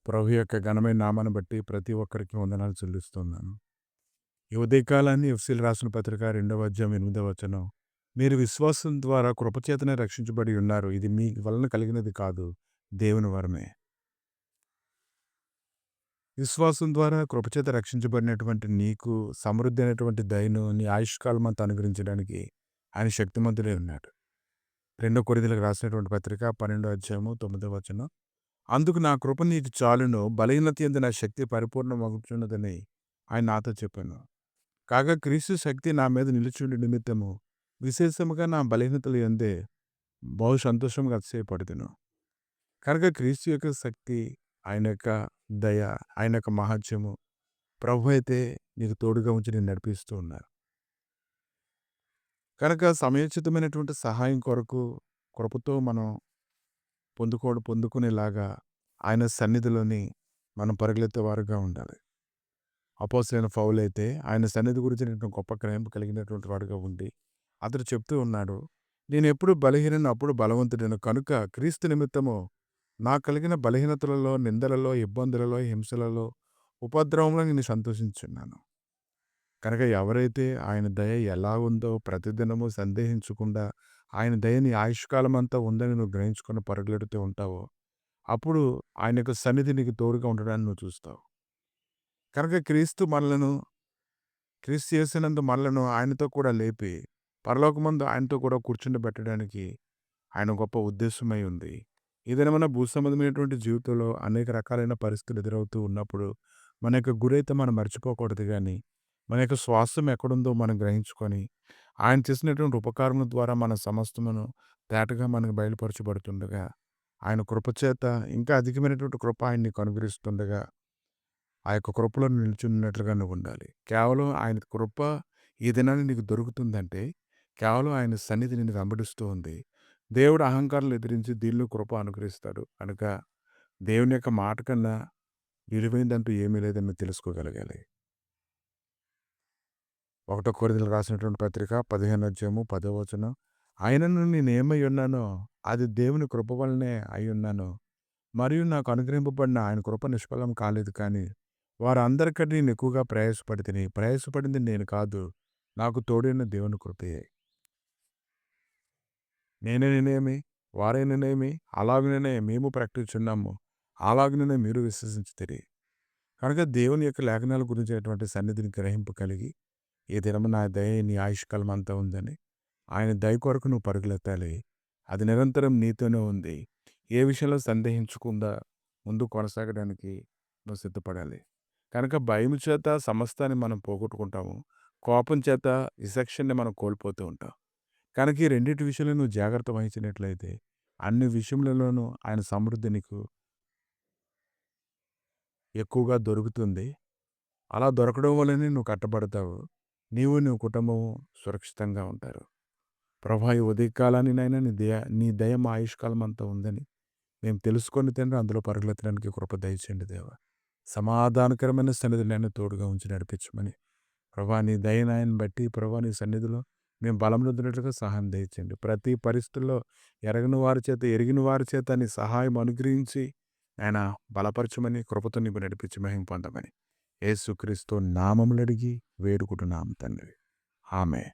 ప్రభు యొక్క ఘనమైన నామాన్ని బట్టి ప్రతి ఒక్కరికి వందనాలు చెల్లిస్తున్నాను. ఈ ఉదయకాలాన్ని ఎఫ్సీలు రాసిన పత్రిక 2వ అధ్యాయం 8వ వచనం. మీరు విశ్వాసం ద్వారా కృపచేతనే రక్షించబడి ఉన్నారు. ఇది మీ వలన కలిగినది కాదు, దేవుని వరమే. విశ్వాసం ద్వారా కృపచేత రక్షించబడినటువంటి నీకు సమృద్ధి అయినటువంటి దయను నీ ఆయుష్కాలం అంతా అనుగ్రహించడానికి ఆయన శక్తిమంతుడే ఉన్నాడు. 2 కొరింథీయులకు రాసినటువంటి పత్రిక 12వ అధ్యాయము 9వ వచనం. అందుకు నా కృప నీకు చాలును, బలహీనత యందు నా శక్తి పరిపూర్ణమగుచున్నదని ఆయన నాతో చెప్పాను. కాగా క్రీస్తు శక్తి నా మీద నిలుచుండి నిమిత్తము విశేషముగా నా బలహీనతలు యందే బహు సంతోషంగా అతిశయపడుదును. కనుక క్రీస్తు యొక్క శక్తి, ఆయన యొక్క దయ, ఆయన యొక్క మహత్యము ప్రభు అయితే నీకు తోడుగా ఉంచి నేను నడిపిస్తూ ఉన్నారు. కనుక సమయోచితమైనటువంటి సహాయం కొరకు కృపతో మనం పొందుకునేలాగా ఆయన సన్నిధిలోని మనం పరిగెత్తే వారుగా ఉండాలి. అపోస్తలుడైన పౌలు అయితే ఆయన సన్నిధి గురించి నేను గొప్ప గ్రహింపు కలిగినటువంటి వాడుగా ఉండి అతడు చెప్తూ ఉన్నాడు, నేను ఎప్పుడు బలహీనను అప్పుడు బలవంతుడను, కనుక క్రీస్తు నిమిత్తము నాకు కలిగిన బలహీనతలలో, నిందలలో, ఇబ్బందులలో, హింసలలో, ఉపద్రవంలో నేను సంతోషించున్నాను. కనుక ఎవరైతే ఆయన దయ ఎలా ఉందో ప్రతిదినము సందేహించకుండా ఆయన దయ నీ ఆయుష్కాలం అంతా ఉందని నువ్వు గ్రహించుకొని పరుగులెడుతూ ఉంటావో, అప్పుడు ఆయన యొక్క సన్నిధి నీకు తోడుగా ఉండడాన్ని నువ్వు చూస్తావు. కనుక క్రీస్తు చేసినందు మనలను ఆయనతో కూడా లేపి పరలోకమందు ఆయనతో కూడా కూర్చుండబెట్టడానికి ఆయన గొప్ప ఉద్దేశమై ఉంది. ఏదైనా భూసంబంధమైనటువంటి జీవితంలో అనేక రకాలైన పరిస్థితులు ఎదురవుతూ ఉన్నప్పుడు మన యొక్క గురైతే మనం మర్చిపోకూడదు, కానీ మన యొక్క స్వాస్థ్యం ఎక్కడుందో మనం గ్రహించుకొని ఆయన చేసినటువంటి ఉపకారముల ద్వారా మన సమస్తమును తేటగా మనకు బయలుపరచబడుతుండగా, ఆయన కృపచేత ఇంకా అధికమైనటువంటి కృప ఆయన నీకు అనుగ్రహిస్తుండగా ఆ యొక్క కృపలో నిలిచున్నట్లుగా నువ్వు ఉండాలి. కేవలం ఆయన కృప ఈ దినాన్ని నీకు దొరుకుతుందంటే కేవలం ఆయన సన్నిధి నిన్ను వెంబడిస్తూ ఉంది. దేవుడు అహంకారాలు ఎదిరించి దీనిలో కృప అనుగ్రహిస్తాడు కనుక దేవుని యొక్క మాట కన్నా విలువైందంటూ ఏమీ లేదని నువ్వు తెలుసుకోగలగాలి. 1 కొరింథీయులకు రాసినటువంటి పత్రిక 15వ అధ్యాయము 10వ వచనం. ఆయనను నేనేమై ఉన్నానో అది దేవుని కృప వలనే అయి ఉన్నాను, మరియు నాకు అనుగ్రహింపబడిన ఆయన కృప నిష్ఫలం కాలేదు, కానీ వారందరికంటే నేను ఎక్కువగా ప్రయాసపడింది నేను కాదు, నాకు తోడైన దేవుని కృపయే. నేనేమి వారైననేమి అలాగనే మేము ప్రకటించున్నాము, అలాగనే మీరు విశ్వసించుతారు. కనుక దేవుని యొక్క లేఖనాల గురించినటువంటి సన్నిధిని గ్రహింపు కలిగి ఈ దినము నా దయ నీ ఆయుష్కాలం అంతా ఉందని ఆయన దయ కొరకు నువ్వు పరుగులెత్తాలి. అది నిరంతరం నీతోనే ఉంది. ఏ విషయంలో సందేహించకుండా ముందు కొనసాగడానికి నువ్వు సిద్ధపడాలి. కనుక భయం చేత సమస్తాన్ని మనం పోగొట్టుకుంటాము, కోపం చేత విచక్షణని మనం కోల్పోతూ ఉంటాం. కనుక ఈ రెండింటి విషయంలో నువ్వు జాగ్రత్త వహించినట్లయితే అన్ని విషయములలోనూ ఆయన సమృద్ధి నీకు ఎక్కువగా దొరుకుతుంది. అలా దొరకడం వల్లనే నువ్వు కట్టబడతావు. నీ కుటుంబము సురక్షితంగా ఉంటారు. ప్రభా, ఈ ఉదయకాలాన్ని నైనా నీ దయ మా ఆయుష్కాలం అంతా ఉందని మేము తెలుసుకొని తండ్రి అందులో పరుగులెత్తడానికి కృప దయచేయండి దేవా. సమాధానకరమైన సన్నిధి నన్ను తోడుగా ఉంచి నడిపించమని ప్రభా, నీ దయనాయన్ని బట్టి ప్రభా నీ సన్నిధిలో మేము బలం నొందినట్లుగా సహాయం దయచేయండి. ప్రతి పరిస్థితుల్లో ఎరిగిన వారి చేత నీ సహాయం అనుగ్రహించి ఆయన బలపరచమని కృపతో నీకు నడిపించి మహిమ పొందమని యేసుక్రీస్తు నామములు అడిగి వేడుకుంటున్నాం తండ్రి. ఆమెన్.